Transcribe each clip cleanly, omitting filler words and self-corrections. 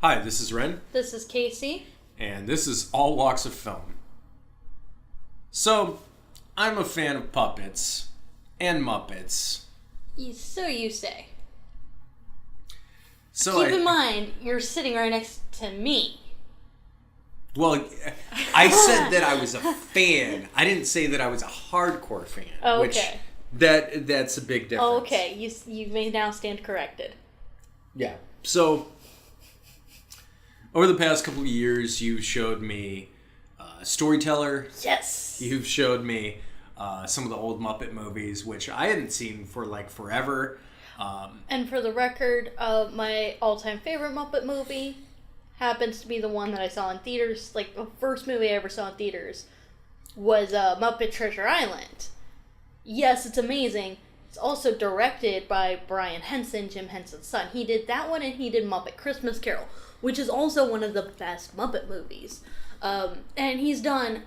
Hi, this is Ren. This is KC. And this is All Walks of Film. So, I'm a fan of puppets and Muppets. So you say. So Keep in mind, you're sitting right next to me. Well, I said that I was a fan. I didn't say that I was a hardcore fan. Oh, which okay. That's a big difference. Okay, you may now stand corrected. Yeah. So, over the past couple of years, you've showed me Storyteller. Yes. You've showed me some of the old Muppet movies, which I hadn't seen for like forever. And for the record, my all-time favorite Muppet movie happens to be the one that I saw in theaters. Like, the first movie I ever saw in theaters was Muppet Treasure Island. Yes, it's amazing. It's also directed by Brian Henson, Jim Henson's son. He did that one, and he did Muppet Christmas Carol, which is also one of the best Muppet movies. And he's done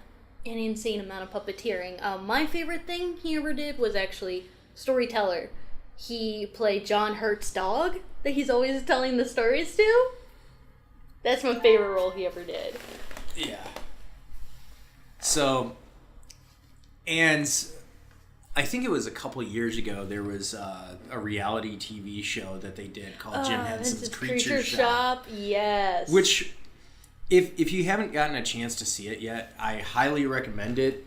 an insane amount of puppeteering. My favorite thing he ever did was actually Storyteller. He played John Hurt's dog that he's always telling the stories to. That's my favorite role he ever did. Yeah. So, and I think it was a couple of years ago, there was a reality TV show that they did called Jim Henson's Creature Shop. Yes. Which, if you haven't gotten a chance to see it yet, I highly recommend it.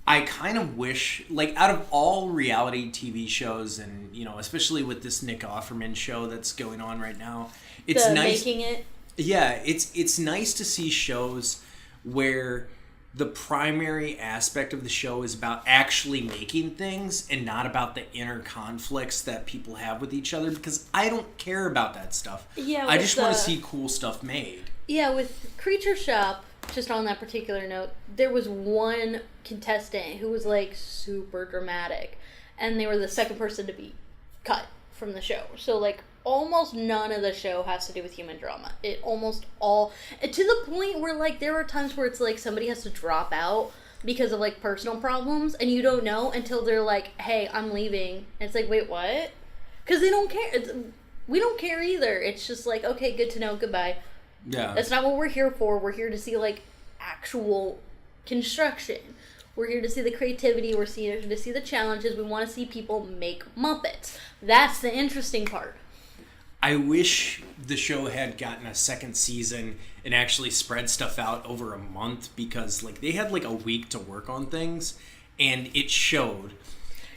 I kind of wish, like, out of all reality TV shows, and, you know, especially with this Nick Offerman show that's going on right now, it's nice. Making It. Yeah, it's nice to see shows where the primary aspect of the show is about actually making things and not about the inner conflicts that people have with each other, because I don't care about that stuff. Yeah, I just want to see cool stuff made. Yeah, with Creature Shop, just on that particular note, there was one contestant who was, like, super dramatic, and they were the second person to be cut from the show. So, like, almost none of the show has to do with human drama. It almost all... To the point where, like, there are times where it's, like, somebody has to drop out because of, like, personal problems, and you don't know until they're like, hey, I'm leaving. And it's like, wait, what? Because they don't care. We don't care either. It's just like, okay, good to know, goodbye. Yeah. That's not what we're here for. We're here to see, like, actual construction. We're here to see the creativity. We're here to see the challenges. We want to see people make Muppets. That's the interesting part. I wish the show had gotten a second season and actually spread stuff out over a month, because, like, they had, like, a week to work on things, and it showed.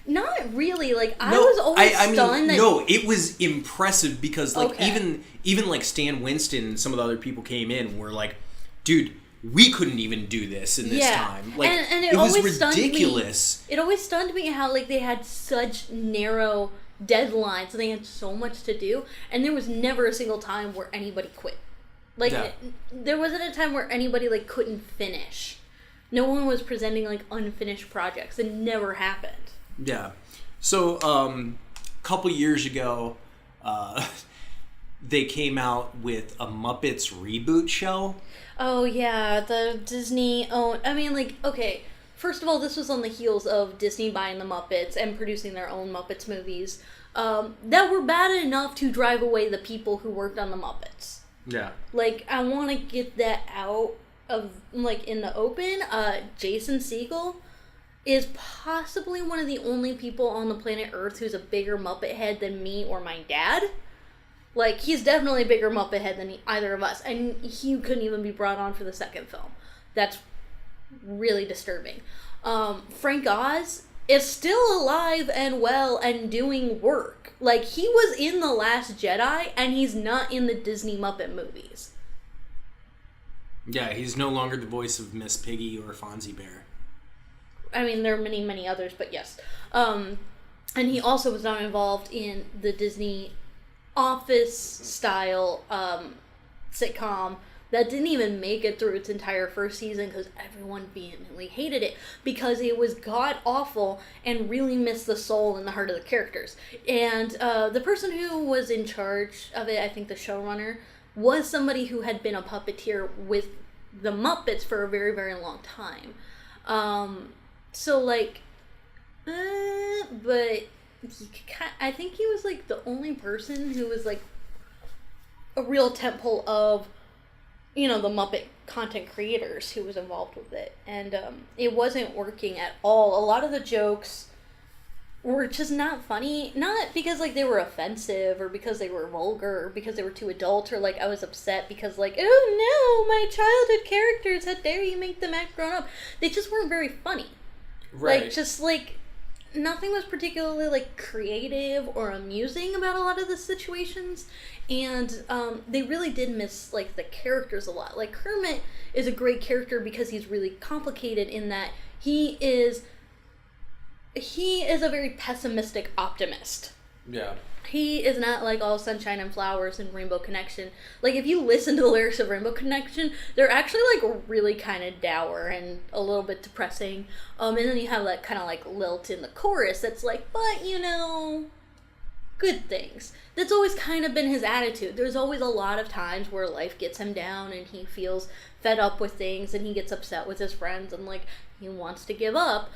Not really. Like, I was always stunned. No, it was impressive because, like, Okay. even like Stan Winston and some of the other people came in and were like, dude, we couldn't even do this in this time. Like, and it was always ridiculous. It always stunned me how, like, they had such narrow deadlines and they had so much to do, and there was never a single time where anybody quit. Like, Yeah. there wasn't a time where anybody, like, couldn't finish. No one was presenting, like, unfinished projects. It never happened. Yeah. So, a couple years ago, they came out with a Muppets reboot show. Oh, yeah, the Disney owned... I mean, like, okay, first of all, this was on the heels of Disney buying the Muppets and producing their own Muppets movies that were bad enough to drive away the people who worked on the Muppets. Yeah. Like, I want to get that out of, like, in the open. Jason Segel is possibly one of the only people on the planet Earth who's a bigger Muppet head than me or my dad. Like, he's definitely a bigger Muppet head than either of us, and he couldn't even be brought on for the second film. That's really disturbing. Frank Oz is still alive and well and doing work. Like, he was in The Last Jedi, and he's not in the Disney Muppet movies. Yeah, he's no longer the voice of Miss Piggy or Fonzie Bear. I mean, there are many, many others, but yes. And he also was not involved in the Disney Office-style sitcom that didn't even make it through its entire first season because everyone vehemently hated it because it was god-awful and really missed the soul and the heart of the characters. And the person who was in charge of it, I think the showrunner, was somebody who had been a puppeteer with the Muppets for a very, very long time. So, like, but I think he was, like, the only person who was, like, a real tentpole of, you know, the Muppet content creators who was involved with it. And it wasn't working at all. A lot of the jokes were just not funny. Not because, like, they were offensive or because they were vulgar or because they were too adult or, like, I was upset because, like, oh no, my childhood characters, how dare you make them act grown up. They just weren't very funny. Right. Like, just, like, nothing was particularly, like, creative or amusing about a lot of the situations. And they really did miss, like, the characters a lot. Like, Kermit is a great character because he's really complicated in that he is a very pessimistic optimist. Yeah. He is not like all sunshine and flowers and Rainbow Connection. Like, if you listen to the lyrics of Rainbow Connection, they're actually, like, really kind of dour and a little bit depressing. And then you have, like, kind of, like, lilt in the chorus that's like, but, you know, good things. That's always kind of been his attitude. There's always a lot of times where life gets him down and he feels fed up with things and he gets upset with his friends and, like, he wants to give up.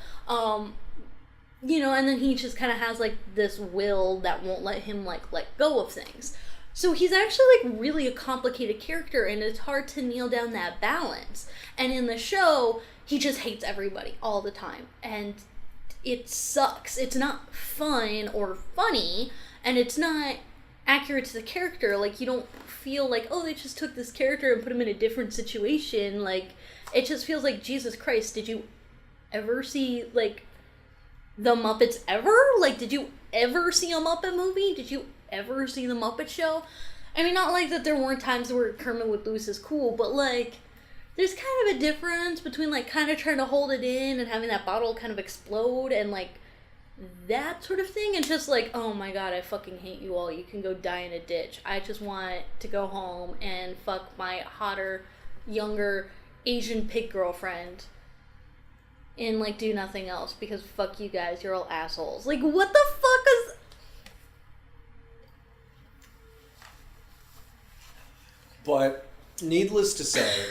You know, and then he just kind of has, like, this will that won't let him, like, let go of things. So he's actually, like, really a complicated character, and it's hard to nail down that balance. And in the show, he just hates everybody all the time. And it sucks. It's not fun or funny, and it's not accurate to the character. Like, you don't feel like, oh, they just took this character and put him in a different situation. Like, it just feels like, Jesus Christ, did you ever see, like, the Muppets ever? Like, did you ever see a Muppet movie? Did you ever see the Muppet Show? I mean, not like that there weren't times where Kermit would lose his cool, but, like, there's kind of a difference between, like, kind of trying to hold it in and having that bottle kind of explode and, like, that sort of thing, and just like, oh my god, I fucking hate you all. You can go die in a ditch. I just want to go home and fuck my hotter, younger Asian pig girlfriend and, like, do nothing else because fuck you guys, you're all assholes. Like, what the fuck is... But, needless to say,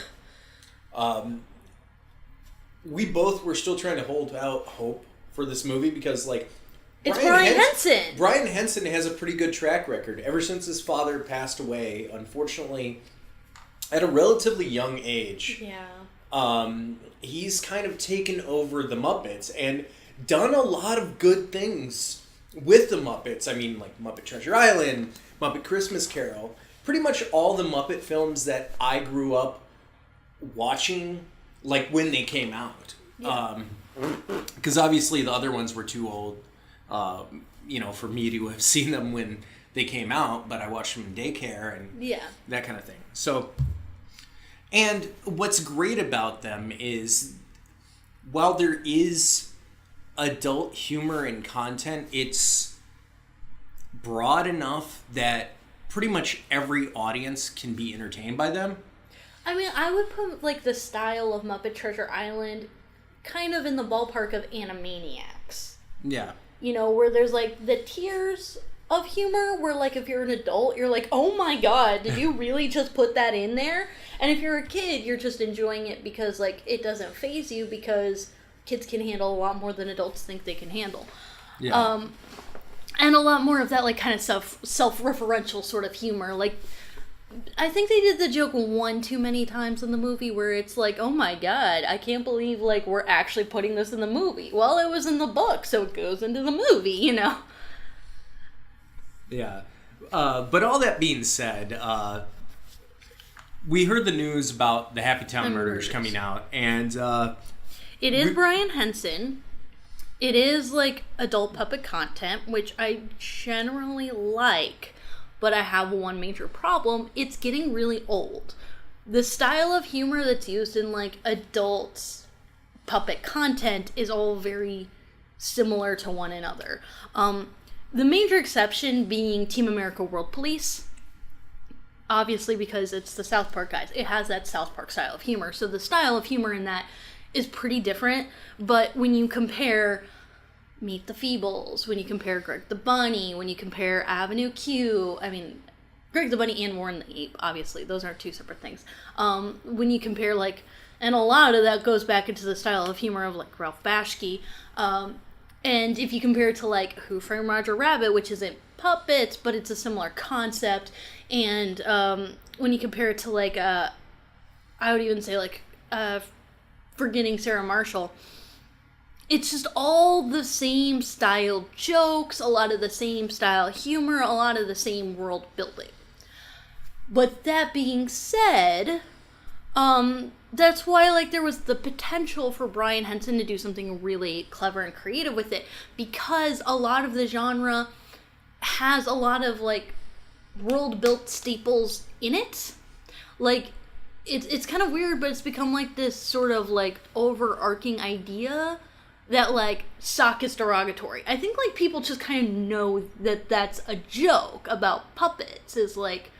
we both were still trying to hold out hope for this movie because, like... It's Brian Henson! Brian Henson has a pretty good track record. Ever since his father passed away, unfortunately, at a relatively young age. Yeah. He's kind of taken over the Muppets and done a lot of good things with the Muppets. I mean, like Muppet Treasure Island, Muppet Christmas Carol. Pretty much all the Muppet films that I grew up watching, like, when they came out. Yeah. Because obviously the other ones were too old, you know, for me to have seen them when they came out, but I watched them in daycare and that kind of thing. So... And what's great about them is, while there is adult humor and content, it's broad enough that pretty much every audience can be entertained by them. I mean, I would put, like, the style of Muppet Treasure Island kind of in the ballpark of Animaniacs. Yeah. You know, where there's, like, the tiers of humor where, like, if you're an adult, you're like, oh my god, did you really just put that in there? And if you're a kid, you're just enjoying it because, like, it doesn't faze you because kids can handle a lot more than adults think they can handle. Yeah. And a lot more of that, like, kind of self-referential sort of humor. Like, I think they did the joke one too many times in the movie where it's like, oh my god, I can't believe, like, we're actually putting this in the movie. Well, it was in the book, so it goes into the movie, you know? Yeah. But all that being said, we heard the news about the Happytime murders coming out, and... it is Brian Henson. It is, like, adult puppet content, which I generally like, but I have one major problem. It's getting really old. The style of humor that's used in, like, adult puppet content is all very similar to one another. The major exception being Team America World Police. Obviously, because it's the South Park guys. It has that South Park style of humor. So the style of humor in that is pretty different. But when you compare Meet the Feebles, when you compare Greg the Bunny, when you compare Avenue Q, I mean, Greg the Bunny and Warren the Ape, obviously. Those are two separate things. When you compare, like, and a lot of that goes back into the style of humor of, like, Ralph Bashki, And if you compare it to, like, Who Framed Roger Rabbit, which isn't puppets, but it's a similar concept, and when you compare it to, like, I would even say, like, Forgetting Sarah Marshall, it's just all the same style jokes, a lot of the same style humor, a lot of the same world building. But that being said, that's why, like, there was the potential for Brian Henson to do something really clever and creative with it, because a lot of the genre has a lot of, like, world-built staples in it. Like, it's kind of weird, but it's become, like, this sort of, like, overarching idea that, like, sock is derogatory. I think, like, people just kind of know that that's a joke about puppets, is, like,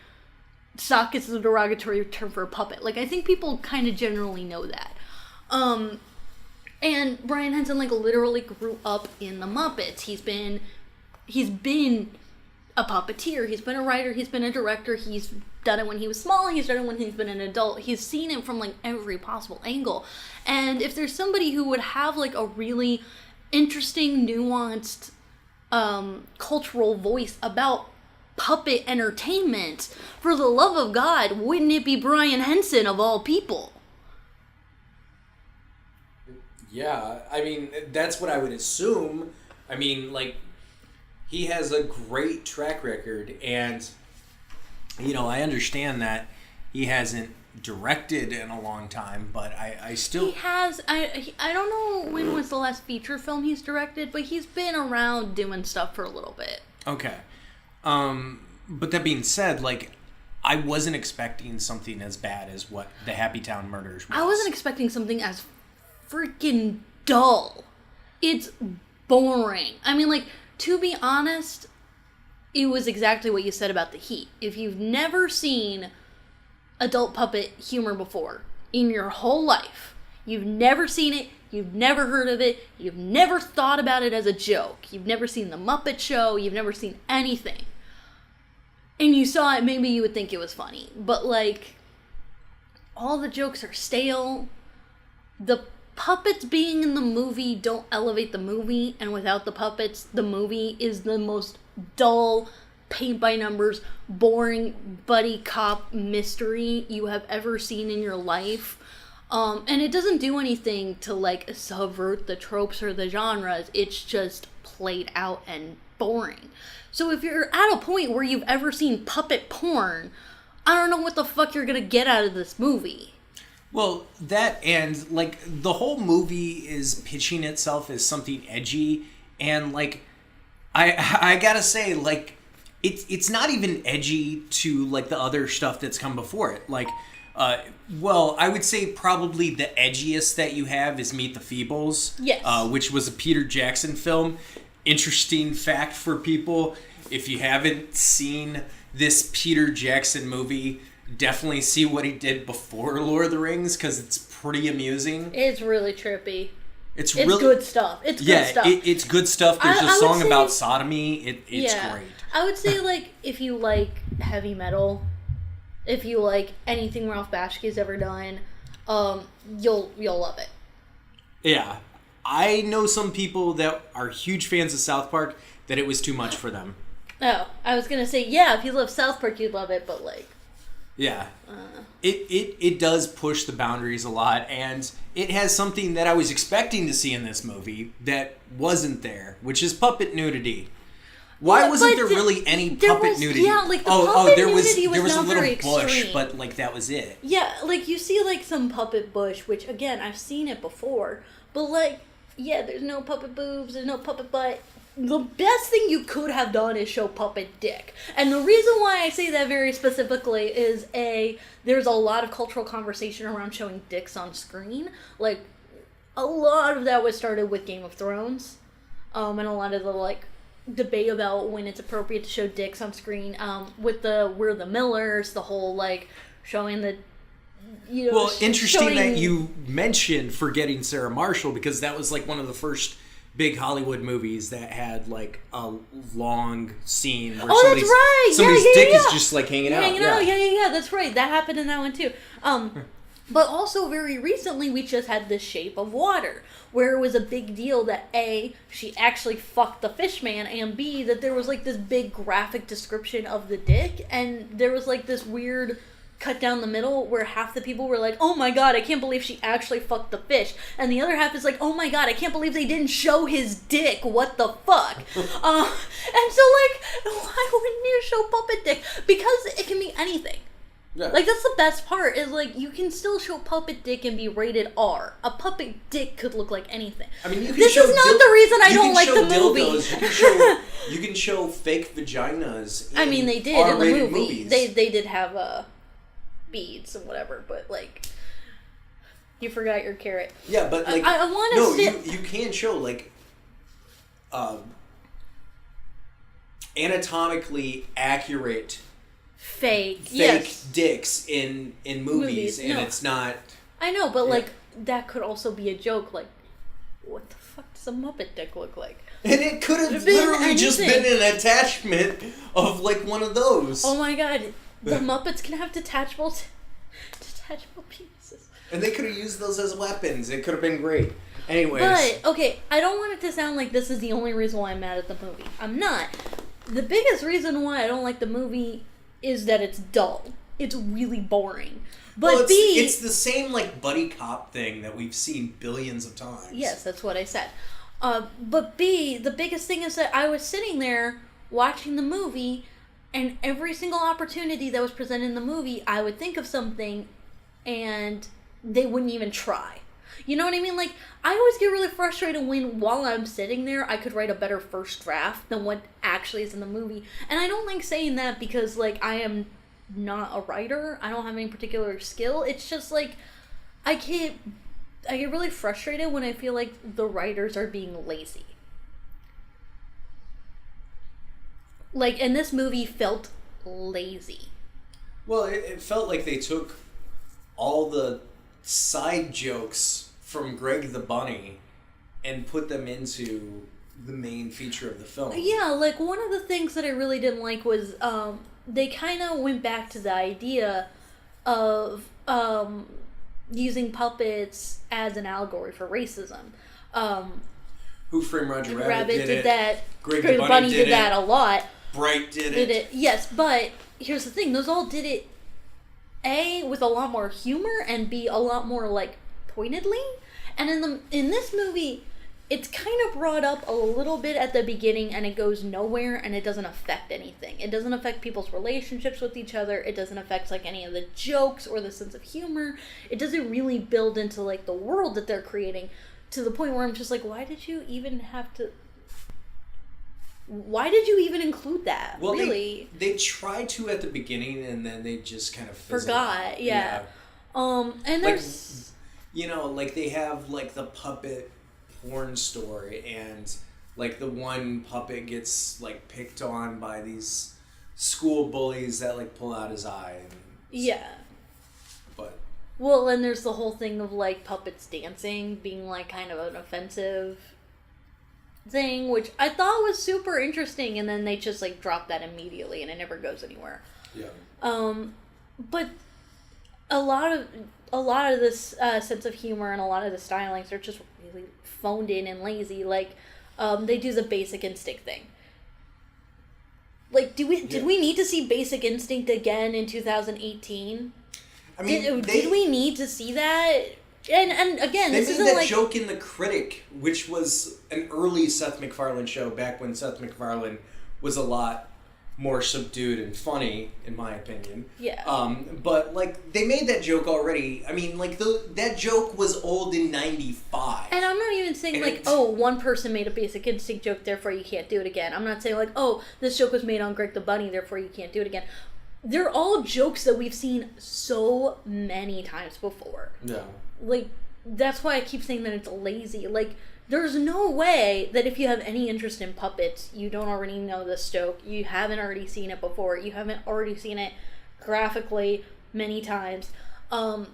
sock is a derogatory term for a puppet. Like, I think people kind of generally know that. And Brian Henson, like, literally grew up in the Muppets. He's been a puppeteer, he's been a writer, he's been a director, he's done it when he was small, he's done it when he's been an adult, he's seen it from, like, every possible angle. And if there's somebody who would have, like, a really interesting, nuanced, cultural voice about puppet entertainment, for the love of God, wouldn't it be Brian Henson, of all people? Yeah, I mean, that's what I would assume. I mean, like, he has a great track record, and, you know, I understand that he hasn't directed in a long time, but I still... He has. I don't know when was the last feature film he's directed, but he's been around doing stuff for a little bit. Okay. But that being said, like, I wasn't expecting something as bad as what the Happytime Murders was. I wasn't expecting something as freaking dull. It's boring. I mean, like, to be honest, it was exactly what you said about The Heat. If you've never seen adult puppet humor before in your whole life, you've never seen it, you've never heard of it, you've never thought about it as a joke, you've never seen The Muppet Show, you've never seen anything, and you saw it, maybe you would think it was funny. But, like, all the jokes are stale. The puppets being in the movie don't elevate the movie, and without the puppets, the movie is the most dull, paint-by-numbers, boring buddy cop mystery you have ever seen in your life. And it doesn't do anything to, like, subvert the tropes or the genres. It's just played out and boring. So if you're at a point where you've ever seen puppet porn, I don't know what the fuck you're gonna get out of this movie. Well, that, and, like, the whole movie is pitching itself as something edgy, and, like, I gotta say, like, it's not even edgy to, like, the other stuff that's come before it. Like, well, I would say probably the edgiest that you have is Meet the Feebles. Yes. Which was a Peter Jackson film. Interesting fact for people, if you haven't seen this Peter Jackson movie, definitely see what he did before Lord of the Rings, because it's pretty amusing. It's really trippy. It's really good stuff. It's good stuff. It's good stuff. There's a song about sodomy. It's great. I would say, like, if you like heavy metal, if you like anything Ralph Bashki's ever done, you'll love it. Yeah. I know some people that are huge fans of South Park that it was too much for them. Oh, I was gonna say, yeah, if you love South Park, you'd love it, but, like... Yeah. It does push the boundaries a lot, and it has something that I was expecting to see in this movie that wasn't there, which is puppet nudity. Why wasn't there really any puppet nudity? Yeah, like, the puppet nudity was not very extreme. There was a little bush, but, like, that was it. Yeah, like, you see, like, some puppet bush, which, again, I've seen it before, but, like, yeah, there's no puppet boobs, there's no puppet butt. The best thing you could have done is show puppet dick. And the reason why I say that very specifically is, there's a lot of cultural conversation around showing dicks on screen. Like, a lot of that was started with Game of Thrones. And a lot of the, like, debate about when it's appropriate to show dicks on screen. With We're the Millers, the whole, like, showing the... You know, well, interesting that you mentioned Forgetting Sarah Marshall, because that was, like, one of the first big Hollywood movies that had, like, a long scene where somebody's dick is just, like, hanging out. Yeah, that's right. That happened in that one too. But also, very recently, we just had The Shape of Water, where it was a big deal that A, she actually fucked the fish man, and B, that there was, like, this big graphic description of the dick, and there was, like, this weird cut down the middle where half the people were like, oh my god, I can't believe she actually fucked the fish, and the other half is like, oh my god, I can't believe they didn't show his dick, what the fuck? And so, like, why wouldn't you show puppet dick? Because it can be anything. Yeah. Like, that's the best part, is, like, you can still show puppet dick and be rated R. A puppet dick could look like anything. I mean, this is not the reason I don't like the movie. You can show fake vaginas in I mean, they did in the movie. Movies. They did have, beads and whatever, but, like, you forgot your carrot. Yeah, but, like, I want to you can show, like, anatomically accurate fake dicks in movies, and it's not... I know, but, like, that could also be a joke, like, what the fuck does a Muppet dick look like? And it could have literally just been an attachment of, like, one of those. Oh my god, the Muppets can have detachable penises. And they could have used those as weapons. It could have been great. Anyways. But, okay, I don't want it to sound like this is the only reason why I'm mad at the movie. I'm not. The biggest reason why I don't like the movie is that it's dull. It's really boring. But it's the same, like, buddy cop thing that we've seen billions of times. Yes, that's what I said. But B, the biggest thing is that I was sitting there watching the movie, and every single opportunity that was presented in the movie, I would think of something, and they wouldn't even try. You know what I mean? Like, I always get really frustrated when, while I'm sitting there, I could write a better first draft than what actually is in the movie. And I don't like saying that because, like, I am not a writer. I don't have any particular skill. It's just, like, I get really frustrated when I feel like the writers are being lazy. Like, and this movie felt lazy. Well, it felt like they took all the side jokes from Greg the Bunny and put them into the main feature of the film. Yeah, like, one of the things that I really didn't like was they kind of went back to the idea of using puppets as an allegory for racism. Who Framed Roger Rabbit did that. Greg the Bunny did that a lot. Bright did it. Yes, but here's the thing. Those all did it, A, with a lot more humor, and B, a lot more, like, pointedly. And in this movie, it's kind of brought up a little bit at the beginning, and it goes nowhere, and it doesn't affect anything. It doesn't affect people's relationships with each other. It doesn't affect, like, any of the jokes or the sense of humor. It doesn't really build into, like, the world that they're creating, to the point where I'm just like, why did you even include that? Well, really? They tried to at the beginning, and then they just kind of forgot. Yeah. And there's, like, you know, like, they have, like, the puppet porn story, and, like, the one puppet gets, like, picked on by these school bullies that, like, pull out his eye. Yeah. But. Well, and there's the whole thing of, like, puppets dancing being, like, kind of an offensive thing, which I thought was super interesting, and then they just, like, drop that immediately, and it never goes anywhere. Yeah. But a lot of this sense of humor and a lot of the stylings are just really phoned in and lazy. Like, they do the Basic Instinct thing. Like, did we need to see Basic Instinct again in 2018? I mean, did we need to see that? And again, this isn't like... They made that joke in The Critic, which was an early Seth MacFarlane show back when Seth MacFarlane was a lot more subdued and funny, in my opinion. Yeah. But, like, they made that joke already. I mean, like, that joke was old in 95. And I'm not even saying, like, oh, one person made a Basic Instinct joke, therefore you can't do it again. I'm not saying, like, oh, this joke was made on Greg the Bunny, therefore you can't do it again. They're all jokes that we've seen so many times before. Yeah. Like, that's why I keep saying that it's lazy. Like, there's no way that if you have any interest in puppets, you don't already know this joke. You haven't already seen it before. You haven't already seen it graphically many times. And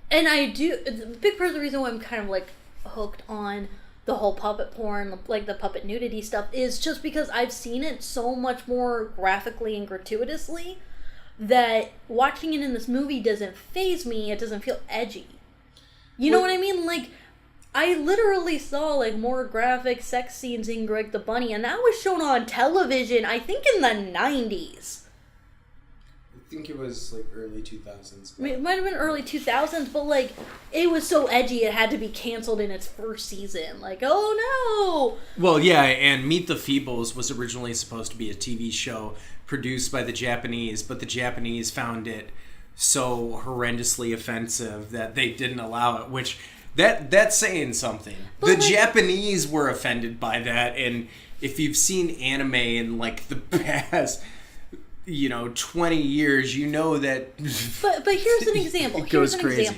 I do... The big part of the reason why I'm kind of, like, hooked on the whole puppet porn, like the puppet nudity stuff, is just because I've seen it so much more graphically and gratuitously that watching it in this movie doesn't faze me. It doesn't feel edgy. You know what I mean? Like, I literally saw, like, more graphic sex scenes in Greg the Bunny, and that was shown on television, I think in the 90s. I think it was, like, early 2000s. I mean, it might have been early 2000s, but, like, it was so edgy it had to be canceled in its first season. Like, oh no! Well, yeah, and Meet the Feebles was originally supposed to be a TV show produced by the Japanese, but the Japanese found it so horrendously offensive that they didn't allow it, which that's saying something. But the Japanese were offended by that, and if you've seen anime in, like, the past 20 years, you know that. But here's an example. Goes crazy.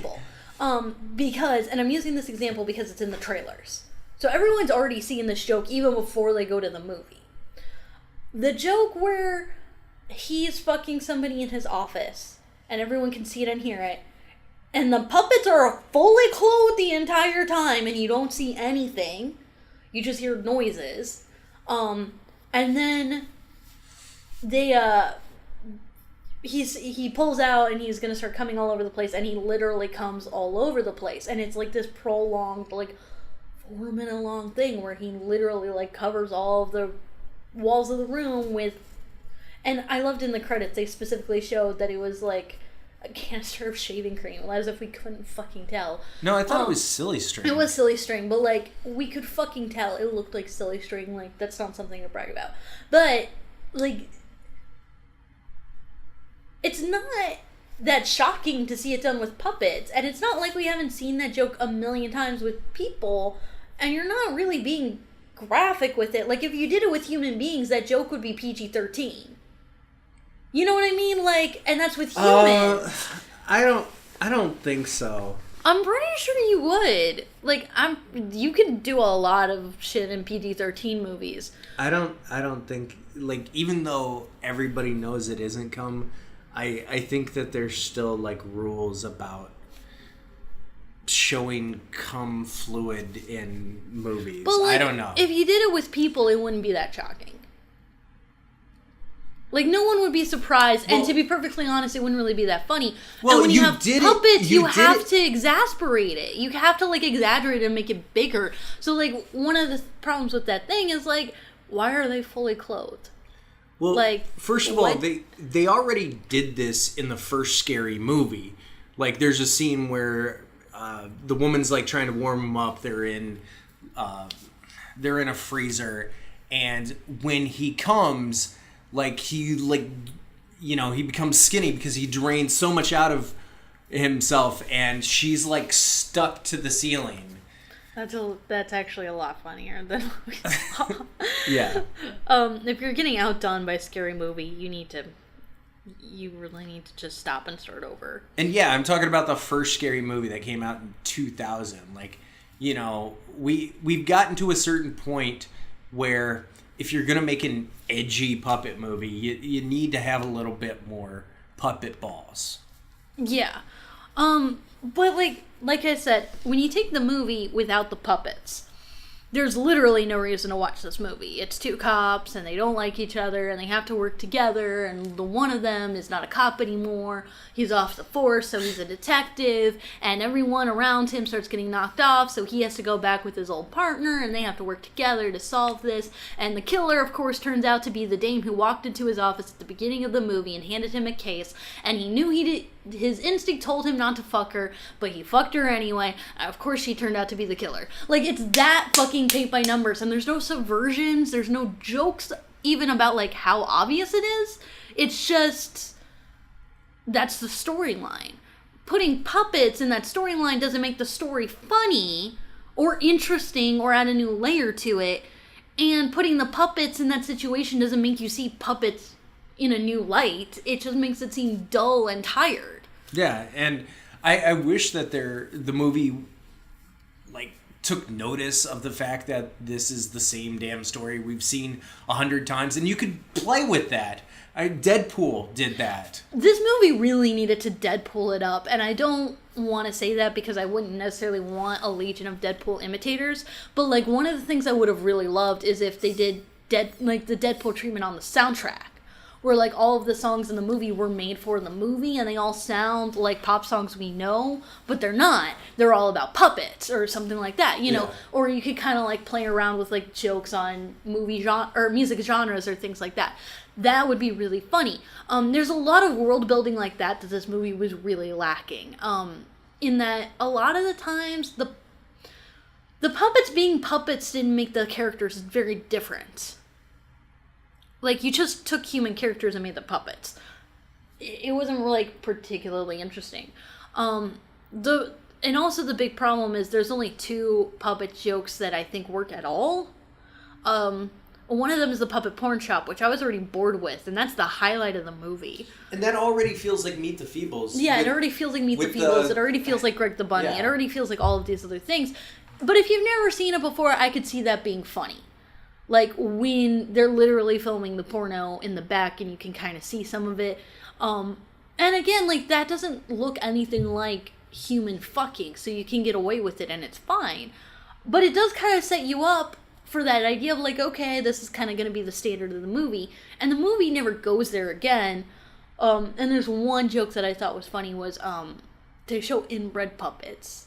Because, and I'm using this example because it's in the trailers. So everyone's already seen this joke even before they go to the movie. The joke where he's fucking somebody in his office, and everyone can see it and hear it, and the puppets are fully clothed the entire time, and you don't see anything. You just hear noises. And then he pulls out and he's gonna start coming all over the place, and he literally comes all over the place, and it's like this prolonged, like, 4-minute long thing where he literally, like, covers all of the walls of the room with. And I loved in the credits they specifically showed that it was like a canister of shaving cream, as if we couldn't fucking tell. No, I thought it was silly string. It was silly string, but, like, we could fucking tell it looked like silly string. Like, that's not something to brag about, but, like, it's not that shocking to see it done with puppets, and it's not like we haven't seen that joke a million times with people, and you're not really being graphic with it. Like, if you did it with human beings, that joke would be PG-13. You know what I mean? Like, and that's with humans. I don't think so. I'm pretty sure you would. Like, you could do a lot of shit in PG-13 movies. I don't think, like, even though everybody knows it isn't cum, I think that there's still, like, rules about showing cum fluid in movies. But, like, I don't know. If you did it with people, it wouldn't be that shocking. Like, no one would be surprised, and to be perfectly honest, it wouldn't really be that funny. Well, and when you have puppets, you have have to exasperate it. You have to, like, exaggerate it and make it bigger. So, like, one of the problems with that thing is, like, why are they fully clothed? Well, like, first of all, they already did this in the first Scary Movie. Like, there's a scene where the woman's, like, trying to warm them up. They're in a freezer, and when he comes, like, he becomes skinny because he drains so much out of himself, and she's, like, stuck to the ceiling. That's actually a lot funnier than what we saw. Yeah. If you're getting outdone by a Scary Movie, you really need to just stop and start over. And yeah, I'm talking about the first Scary Movie that came out in 2000. Like, we've gotten to a certain point where if you're going to make an edgy puppet movie, you need to have a little bit more puppet balls. Yeah. But like I said, when you take the movie without the puppets, there's literally no reason to watch this movie. It's two cops, and they don't like each other, and they have to work together, and the one of them is not a cop anymore. He's off the force, so he's a detective, and everyone around him starts getting knocked off, so he has to go back with his old partner, and they have to work together to solve this. And the killer, of course, turns out to be the dame who walked into his office at the beginning of the movie and handed him a case, and he knew his instinct told him not to fuck her, but he fucked her anyway. Of course, she turned out to be the killer. Like, it's that fucking paint by numbers, and there's no subversions, there's no jokes even about, like, how obvious it is. It's just, that's the storyline. Putting puppets in that storyline doesn't make the story funny or interesting or add a new layer to it, and putting the puppets in that situation doesn't make you see puppets in a new light. It just makes it seem dull and tired. Yeah, and I wish that the movie, like, took notice of the fact that this is the same damn story we've seen 100 times, and you could play with that. Deadpool did that. This movie really needed to Deadpool it up, and I don't want to say that because I wouldn't necessarily want a legion of Deadpool imitators, but, like, one of the things I would have really loved is if they did the Deadpool treatment on the soundtrack, where like all of the songs in the movie were made for the movie and they all sound like pop songs we know, but they're not. They're all about puppets or something like that, you know. Or you could kind of like play around with like jokes on movie genre or music genres or things like that. That would be really funny. There's a lot of world building like that this movie was really lacking. In that a lot of the times the puppets being puppets didn't make the characters very different. Like, you just took human characters and made them puppets. It wasn't, like, particularly interesting. And also the big problem is there's only 2 puppet jokes that I think work at all. One of them is the puppet porn shop, which I was already bored with, and that's the highlight of the movie. And that already feels like Meet the Feebles. Yeah, it already feels like Meet the Feebles. It already feels like Greg the Bunny. Yeah. It already feels like all of these other things. But if you've never seen it before, I could see that being funny. Like, when they're literally filming the porno in the back and you can kind of see some of it. And again, like, that doesn't look anything like human fucking, so you can get away with it and it's fine. But it does kind of set you up for that idea of, like, okay, this is kind of going to be the standard of the movie. And the movie never goes there again. And there's one joke that I thought was funny was, they show inbred puppets.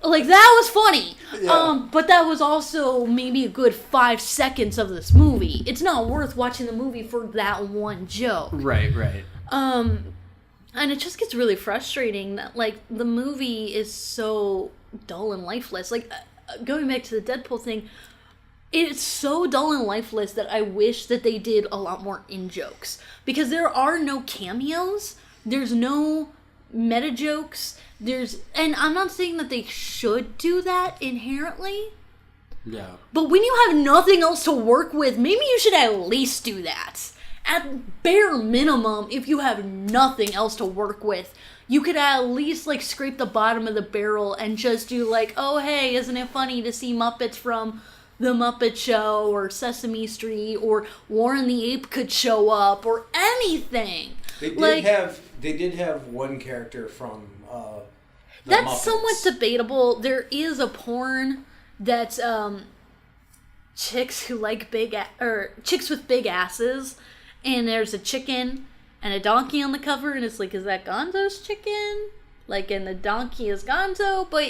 Like, that was funny. Yeah. But that was also maybe a good 5 seconds of this movie. It's not worth watching the movie for that one joke. Right. And it just gets really frustrating that, like, the movie is so dull and lifeless. Like, going back to the Deadpool thing, it's so dull and lifeless that I wish that they did a lot more in-jokes. Because there are no cameos. There's no meta jokes. And I'm not saying that they should do that inherently. Yeah. But when you have nothing else to work with, maybe you should at least do that. At bare minimum, if you have nothing else to work with, you could at least, like, scrape the bottom of the barrel and just do, like, oh, hey, isn't it funny to see Muppets from The Muppet Show or Sesame Street or Warren the Ape could show up or anything. They did have one character from the that's Muppets. Somewhat debatable. There is a porn that's chicks who like chicks with big asses, and there's a chicken and a donkey on the cover, and it's like, is that Gonzo's chicken? Like, and the donkey is Gonzo, but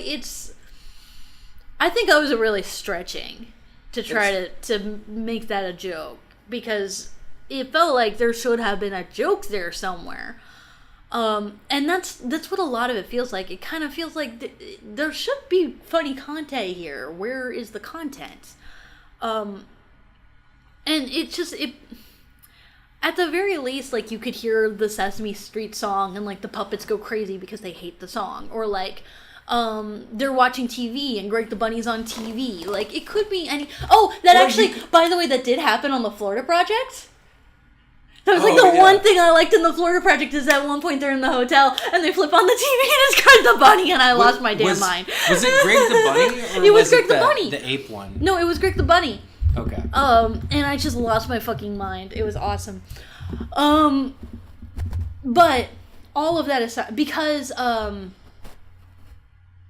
I think I was really stretching to try to make that a joke, because it felt like there should have been a joke there somewhere. And that's what a lot of it feels like. It kind of feels like there should be funny content here. Where is the content? And at the very least, like, you could hear the Sesame Street song and, like, the puppets go crazy because they hate the song. Or, like, they're watching TV and Greg the Bunny's on TV. Like, it could be any... Oh, by the way, that did happen on the Florida Project. That was, like, the one thing I liked in the Florida Project is at one point they're in the hotel and they flip on the TV and it's Greg the Bunny, and I lost my damn mind. Was it Greg the Bunny? Or it was Greg the Bunny. The ape one? No, it was Greg the Bunny. Okay. And I just lost my fucking mind. It was awesome. But all of that aside, because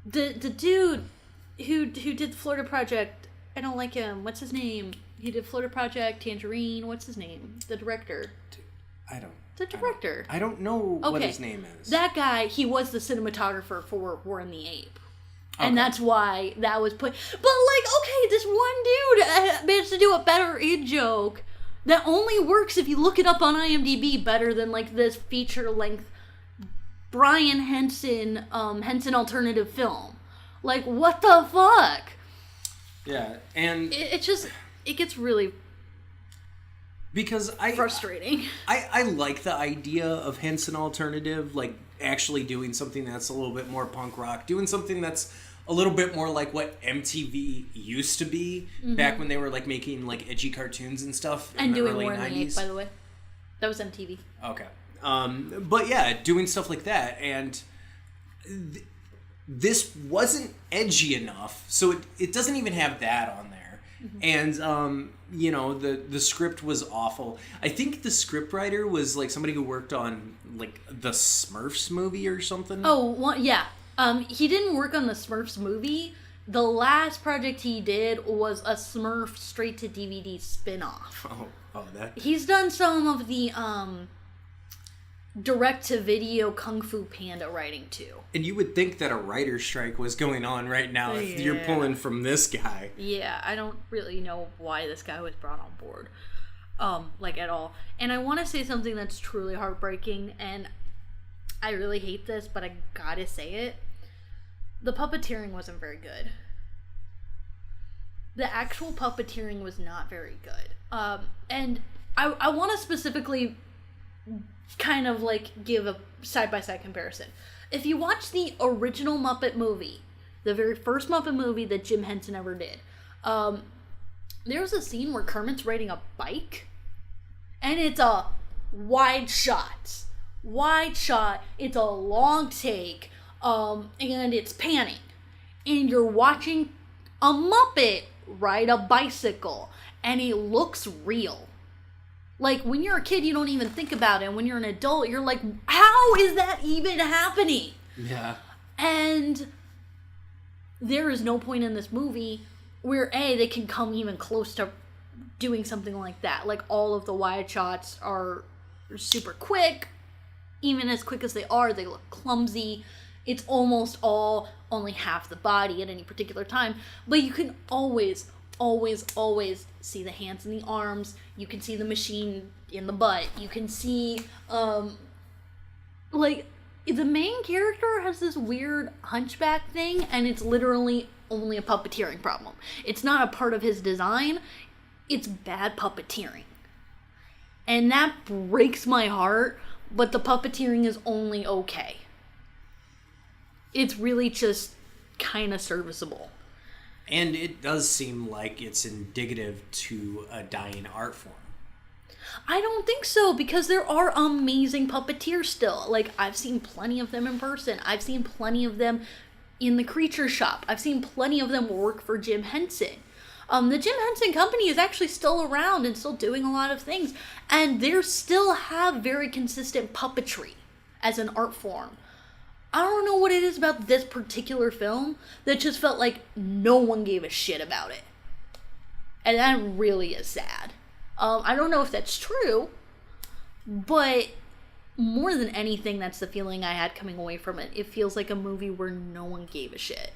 the dude who did the Florida Project, I don't like him. What's his name? He did Florida Project, Tangerine. What's his name? The director. The director. I don't know what his name is. That guy, he was the cinematographer for Warren the Ape. And that's why that was put... But, like, okay, this one dude managed to do a better in-joke that only works if you look it up on IMDb better than, like, this feature-length Brian Henson, Henson alternative film. Like, what the fuck? Yeah, and... It gets really... Because frustrating. I like the idea of Henson alternative, like, actually doing something that's a little bit more punk rock, doing something that's a little bit more like what MTV used to be back when they were, like, making, like, edgy cartoons and stuff in the early 90s. And doing Warren the Ape, by the way. That was MTV. Okay. But yeah, doing stuff like that, and this wasn't edgy enough, so it doesn't even have that on there. And, you know, the script was awful. I think the scriptwriter was, like, somebody who worked on, like, the Smurfs movie or something. Oh, yeah. He didn't work on the Smurfs movie. The last project he did was a Smurf straight-to-DVD spin-off. That... He's done some of the direct-to-video Kung Fu Panda writing, too. And you would think that a writer's strike was going on right now if you're pulling from this guy. Yeah, I don't really know why this guy was brought on board. At all. And I want to say something that's truly heartbreaking, and I really hate this, but I gotta say it. The puppeteering wasn't very good. The actual puppeteering was not very good. And I want to specifically kind of give a side-by-side comparison. If you watch the original Muppet movie, the very first Muppet movie that Jim Henson ever did, there was a scene where Kermit's riding a bike, and it's a wide shot. It's a long take, and it's panning. And you're watching a Muppet ride a bicycle, and it looks real. When you're a kid, you don't even think about it. And when you're an adult, you're like, how is that even happening? Yeah. And there is no point in this movie where, they can come even close to doing something like that. All of the wide shots are super quick. Even as quick as they look clumsy. It's almost all only half the body at any particular time. But you can always see the hands and the arms. You can see the machine in the butt. You can see, the main character has this weird hunchback thing, and it's literally only a puppeteering problem. It's not a part of his design. It's bad puppeteering. And that breaks my heart, but the puppeteering is only okay. It's really just kind of serviceable. And it does seem like it's indicative to a dying art form. I don't think so, because there are amazing puppeteers still. I've seen plenty of them in person. I've seen plenty of them in the Creature Shop. I've seen plenty of them work for Jim Henson. The Jim Henson Company is actually still around and still doing a lot of things. And they still have very consistent puppetry as an art form. I don't know what it is about this particular film that just felt like no one gave a shit about it. And that really is sad. I don't know if that's true, but more than anything, that's the feeling I had coming away from it. It feels like a movie where no one gave a shit.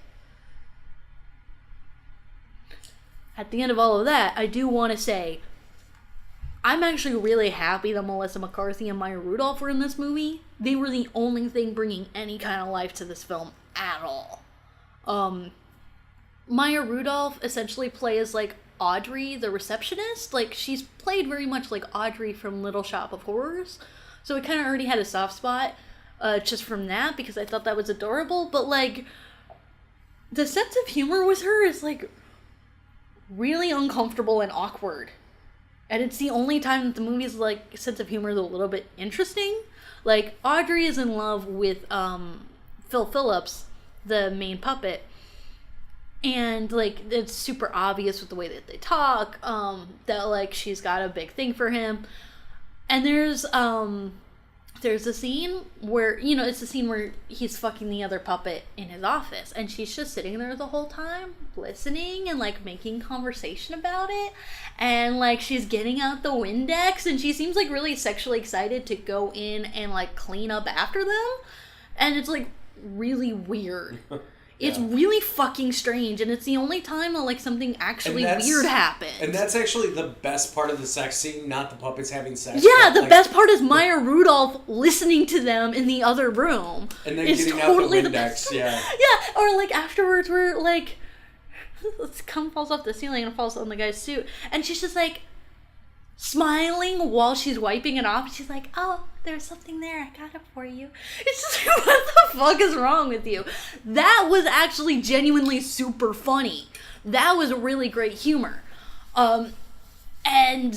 At the end of all of that, I do want to say, I'm actually really happy that Melissa McCarthy and Maya Rudolph were in this movie. They were the only thing bringing any kind of life to this film at all. Maya Rudolph essentially plays Audrey, the receptionist. She's played very much like Audrey from Little Shop of Horrors. So I kind of already had a soft spot just from that, because I thought that was adorable. But the sense of humor with her is really uncomfortable and awkward. And it's the only time that the movie's sense of humor is a little bit interesting. Audrey is in love with Phil Phillips, the main puppet. And it's super obvious with the way that they talk, that she's got a big thing for him. And there's a scene where, it's the scene where he's fucking the other puppet in his office, and she's just sitting there the whole time, listening and making conversation about it, and she's getting out the Windex, and she seems really sexually excited to go in and clean up after them, and it's really weird. It's really fucking strange, and it's the only time that something actually weird happens. And that's actually the best part of the sex scene, not the puppets having sex. Yeah, the best part is Maya Rudolph listening to them in the other room. And then getting totally out the Windex, yeah. Yeah, or afterwards where cum falls off the ceiling and falls on the guy's suit, and she's just smiling while she's wiping it off. She's like, oh, there's something there. I got it for you. It's just what the fuck is wrong with you? That was actually genuinely super funny. That was really great humor. And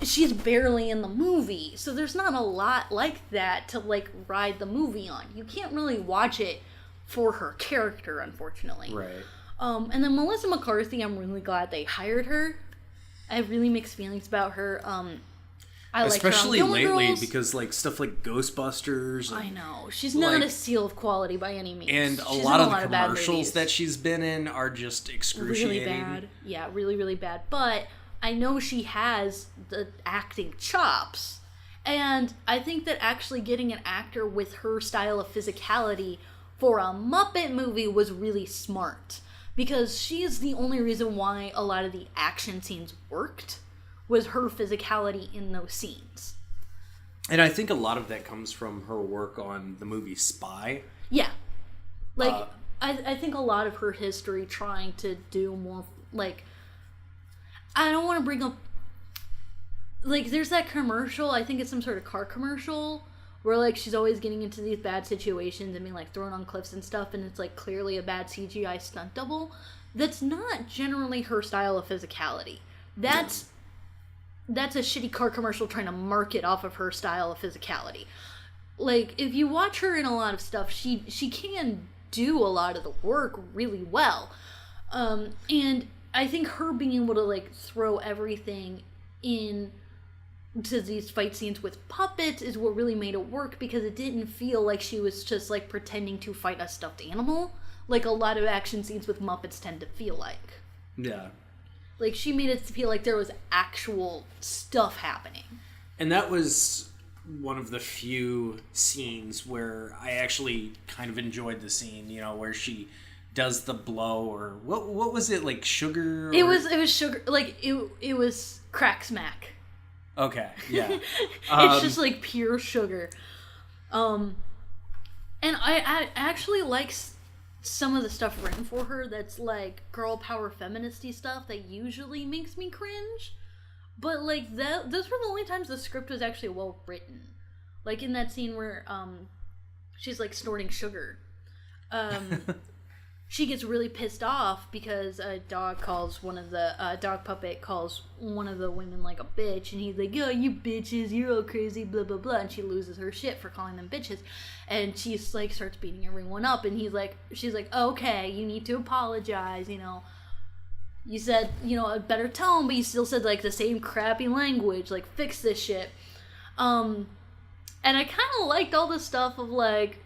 she's barely in the movie, so there's not a lot like that to ride the movie on. You can't really watch it for her character, unfortunately. Right. And then Melissa McCarthy, I'm really glad they hired her. I have really mixed feelings about her. I like especially her on Gilmore lately Girls. because like stuff like Ghostbusters. I know she's not like, a seal of quality by any means. And she's lot in of the bad commercials movies. that she's been in are just excruciating. Really bad. Yeah, really, really bad. But I know she has the acting chops. And I think that actually getting an actor with her style of physicality for a Muppet movie was really smart. Because she is the only reason why a lot of the action scenes worked, was her physicality in those scenes. And I think a lot of that comes from her work on the movie Spy. Yeah. Like, I think a lot of her history trying to do more, like, I don't want to bring up, like, there's that commercial, I think it's some sort of car commercial, where, like, she's always getting into these bad situations and being, like, thrown on cliffs and stuff, and it's, like, clearly a bad CGI stunt double. That's not generally her style of physicality. That's a shitty car commercial trying to market off of her style of physicality. Like, if you watch her in a lot of stuff, she can do a lot of the work really well. And I think her being able to, like, throw everything in to these fight scenes with puppets is what really made it work, because it didn't feel like she was just, like, pretending to fight a stuffed animal, like a lot of action scenes with Muppets tend to feel like. Yeah. Like, she made it feel like there was actual stuff happening. And that was one of the few scenes where I actually kind of enjoyed the scene, you know, where she does the blow, or what was it, like sugar? Or... It was sugar, like, it was crack smack. Okay, yeah. It's just, like, pure sugar. And I actually like some of the stuff written for her that's, like, girl power feministy stuff that usually makes me cringe. But, like, those were the only times the script was actually well written. Like, in that scene where, she's, like, snorting sugar. She gets really pissed off because a dog puppet calls one of the women, like, a bitch, and he's like, oh, you bitches, you're all crazy, blah, blah, blah, and she loses her shit for calling them bitches, and she's, like, starts beating everyone up, and she's like, okay, you need to apologize, you know, you said, you know, a better tone, but you still said, like, the same crappy language, like, fix this shit. And I kind of liked all the stuff of, like,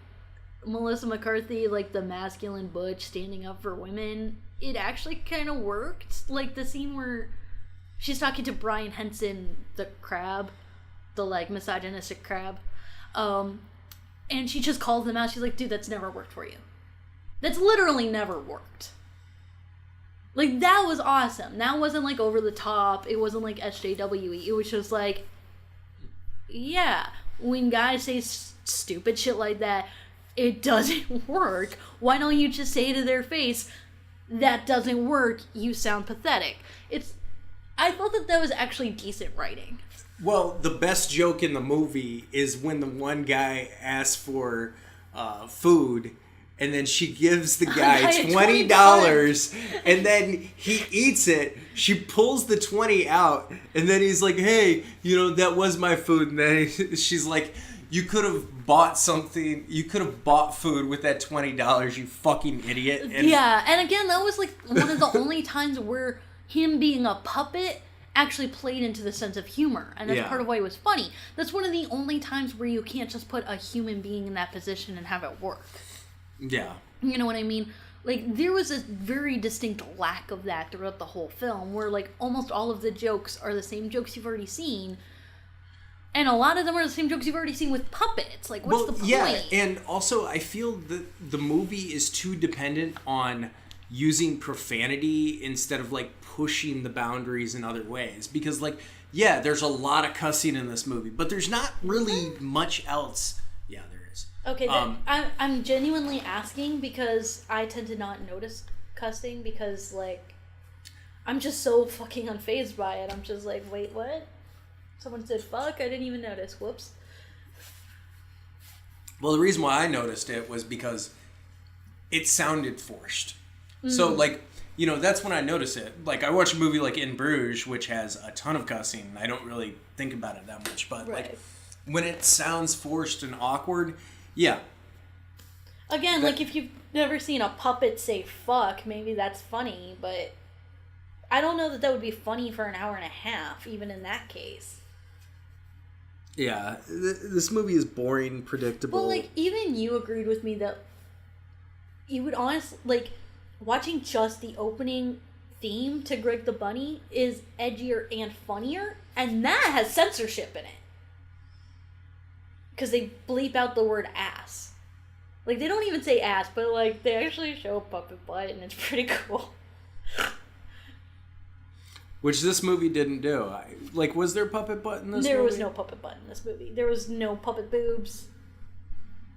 Melissa McCarthy, like, the masculine butch standing up for women. It actually kind of worked. Like, the scene where she's talking to Brian Henson, the crab, the, like, misogynistic crab, and she just calls them out. She's like, dude, that's never worked for you. That's literally never worked. Like, that was awesome. That wasn't, like, over the top. It wasn't, like, SJWE. It was just, like, yeah, when guys say stupid shit like that, it doesn't work. Why don't you just say to their face, that doesn't work, you sound pathetic. I thought that was actually decent writing. Well, the best joke in the movie is when the one guy asks for food, and then she gives the guy $20, and then he eats it. She pulls the 20 out, and then he's like, hey, you know, that was my food. And then she's like, you could have bought something, you could have bought food with that $20, you fucking idiot. And yeah, and again, that was, like, one of the only times where him being a puppet actually played into the sense of humor, and that's part of why it was funny. That's one of the only times where you can't just put a human being in that position and have it work. Yeah. You know what I mean? Like, there was a very distinct lack of that throughout the whole film, where, like, almost all of the jokes are the same jokes you've already seen, and a lot of them are the same jokes you've already seen with puppets. Like, what's the point? Yeah, and also I feel that the movie is too dependent on using profanity instead of, like, pushing the boundaries in other ways. Because, like, yeah, there's a lot of cussing in this movie, but there's not really much else. Yeah, there is. Okay, I'm genuinely asking because I tend to not notice cussing because, like, I'm just so fucking unfazed by it. I'm just like, wait, what? Someone said fuck? I didn't even notice. Whoops. Well, the reason why I noticed it was because it sounded forced. So, like, you know, that's when I notice it. Like, I watch a movie like In Bruges, which has a ton of cussing. I don't really think about it that much. But, like, when it sounds forced and awkward, yeah. Again, like, if you've never seen a puppet say fuck, maybe that's funny. But I don't know that would be funny for an hour and a half, even in that case. Yeah, this movie is boring, predictable. But, like, even you agreed with me that you would honestly, like, watching just the opening theme to Greg the Bunny is edgier and funnier, and that has censorship in it. Because they bleep out the word ass. Like, they don't even say ass, but, like, they actually show a puppet butt, and it's pretty cool. Which this movie didn't do. Like, was there puppet butt in this movie? There was no puppet butt in this movie. There was no puppet boobs.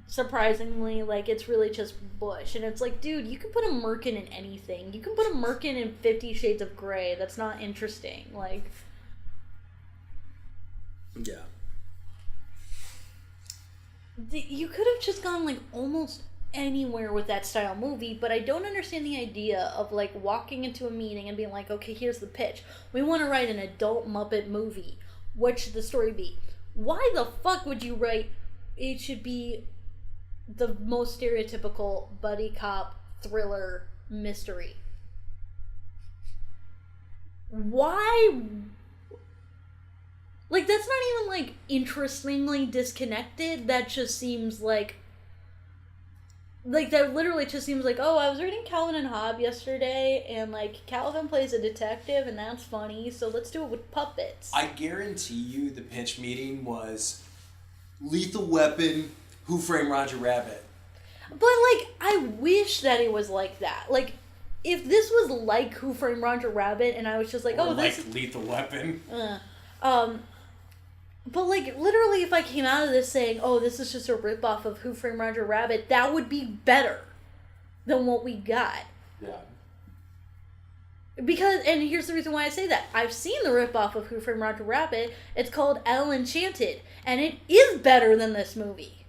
Surprisingly, like, it's really just bush. And it's like, dude, you can put a merkin in anything. You can put a merkin in 50 Shades of Grey. That's not interesting. Like... Yeah. You could have just gone, like, almost anywhere with that style movie, but I don't understand the idea of, like, walking into a meeting and being like, okay, here's the pitch. We want to write an adult Muppet movie. What should the story be? Why the fuck would you write, it should be the most stereotypical buddy cop thriller mystery? Why? Like, that's not even, like, interestingly disconnected. That just seems like... Like, that literally just seems like, oh, I was reading Calvin and Hobbes yesterday, and, like, Calvin plays a detective, and that's funny, so let's do it with puppets. I guarantee you the pitch meeting was Lethal Weapon, Who Framed Roger Rabbit. But, like, I wish that it was like that. Like, if this was like Who Framed Roger Rabbit, and I was just like, Or oh, like this... Lethal Weapon. But, like, literally, if I came out of this saying, oh, this is just a ripoff of Who Framed Roger Rabbit, that would be better than what we got. Yeah. Because, and here's the reason why I say that. I've seen the ripoff of Who Framed Roger Rabbit. It's called Elle Enchanted, and it is better than this movie.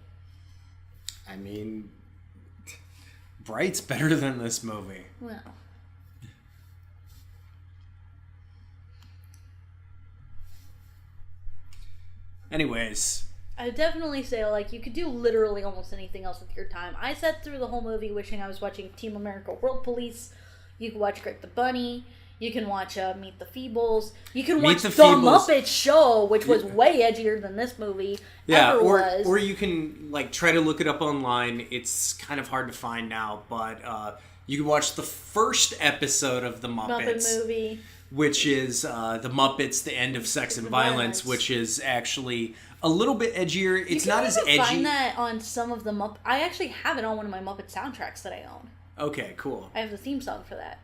I mean, Bright's better than this movie. Well... Anyways. I would definitely say, like, you could do literally almost anything else with your time. I sat through the whole movie wishing I was watching Team America World Police. You can watch Greg the Bunny. You can watch Meet the Feebles. You can watch The Muppet Show, which was way edgier than this movie ever was. Or you can, like, try to look it up online. It's kind of hard to find now, but you can watch the first episode of The Muppet movie. Which is The Muppets, The End of Sex and Violence, which is actually a little bit edgier. It's not as edgy. You can find that on some of the Muppet... I actually have it on one of my Muppet soundtracks that I own. Okay, cool. I have the theme song for that.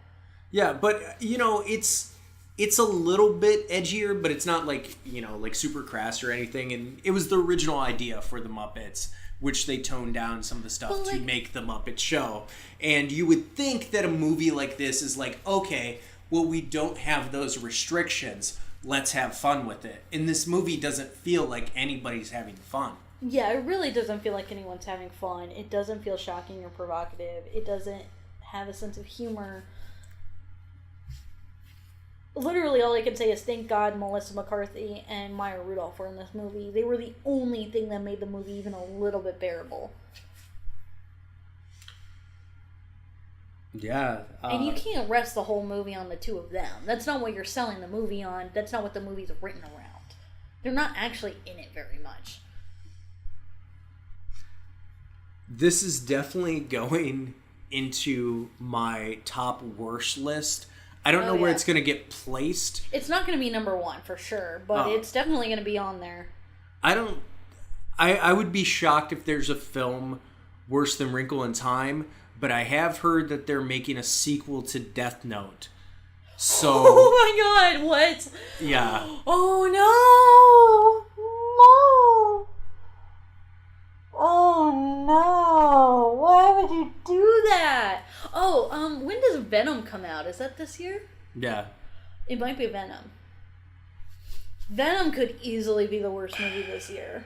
Yeah, but, you know, it's a little bit edgier, but it's not, like, you know, like super crass or anything. And it was the original idea for The Muppets, which they toned down some of the stuff to make The Muppet Show. And you would think that a movie like this is like, okay... well, we don't have those restrictions. Let's have fun with it. And this movie doesn't feel like anybody's having fun. Yeah, it really doesn't feel like anyone's having fun. It doesn't feel shocking or provocative. It doesn't have a sense of humor. Literally, all I can say is thank God Melissa McCarthy and Maya Rudolph were in this movie. They were the only thing that made the movie even a little bit bearable. Yeah. And you can't rest the whole movie on the two of them. That's not what you're selling the movie on. That's not what the movie's written around. They're not actually in it very much. This is definitely going into my top worst list. I don't know where it's going to get placed. It's not going to be number one for sure, but it's definitely going to be on there. I would be shocked if there's a film worse than Wrinkle in Time, but I have heard that they're making a sequel to Death Note. So oh my god, what? Yeah. Oh no! No! Oh no! Why would you do that? Oh, when does Venom come out? Is that this year? Yeah. It might be Venom. Venom could easily be the worst movie this year.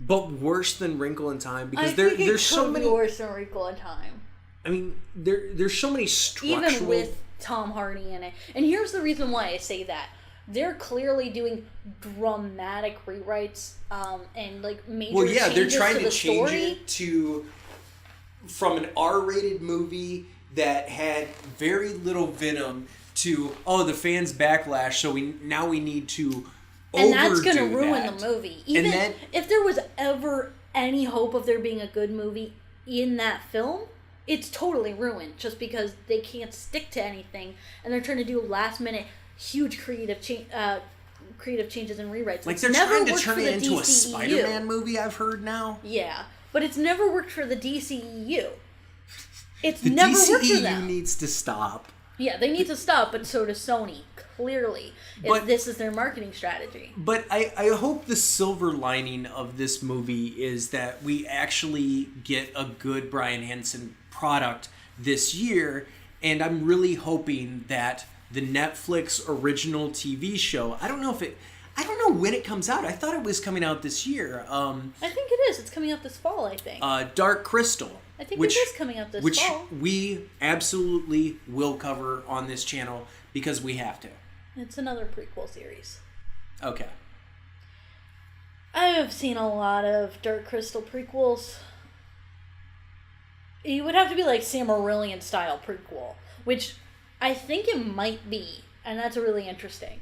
But worse than Wrinkle in Time because there's so many worse than Wrinkle in Time. I mean, there's so many structural. Even with Tom Hardy in it, and here's the reason why I say that: they're clearly doing dramatic rewrites and like major. Well, yeah, they're changes trying to the change story. it to from an R-rated movie that had very little venom to the fans backlash, so we need to And that's going to overdo ruin that. the movie. Even if there was ever any hope of there being a good movie in that film, it's totally ruined just because they can't stick to anything and they're trying to do last minute huge creative changes and rewrites. Like It's they're never trying to worked turn for it the into a DCEU. Spider-Man movie, I've heard now. Yeah, but it's never worked for the DCEU. It's The never worked for DCEU them. needs to stop. Yeah, they need to stop, but so does Sony, clearly, if this is their marketing strategy. But I hope the silver lining of this movie is that we actually get a good Brian Henson product this year, and I'm really hoping that the Netflix original TV show, I don't know when it comes out. I thought it was coming out this year. I think it is. It's coming out this fall, I think. Dark Crystal. I think it is coming out this fall. Which we absolutely will cover on this channel because we have to. It's another prequel series. Okay. I have seen a lot of Dark Crystal prequels. It would have to be like Silmarillion style prequel, which I think it might be, and that's really interesting.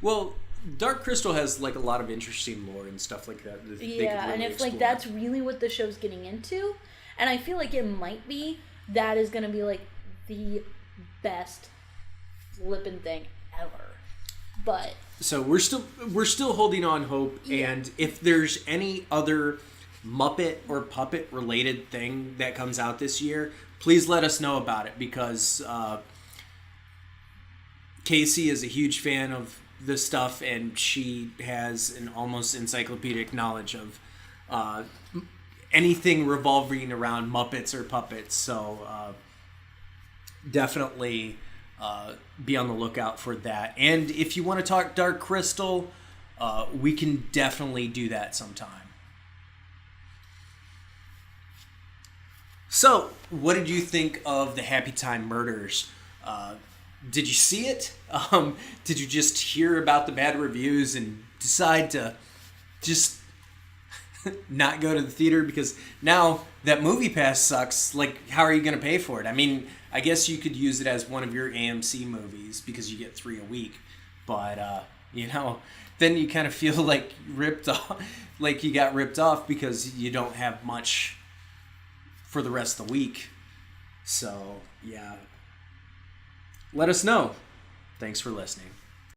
Well, Dark Crystal has like a lot of interesting lore and stuff like that. Yeah, and if like that's really what the show's getting into, and I feel like it might be, that is going to be like the best flippin' thing ever. But so we're still holding on hope, and if there's any other Muppet or puppet related thing that comes out this year, please let us know about it because Casey is a huge fan of this stuff, and she has an almost encyclopedic knowledge of anything revolving around Muppets or puppets. So definitely be on the lookout for that. And if you want to talk Dark Crystal, we can definitely do that sometime. So, what did you think of the Happytime murders? Did you see it? Did you just hear about the bad reviews and decide to just not go to the theater because now that Movie Pass sucks? Like, how are you going to pay for it? I mean, I guess you could use it as one of your AMC movies because you get 3 a week. But, then you kind of feel like ripped off, like you got ripped off because you don't have much for the rest of the week. So, yeah. Let us know. Thanks for listening.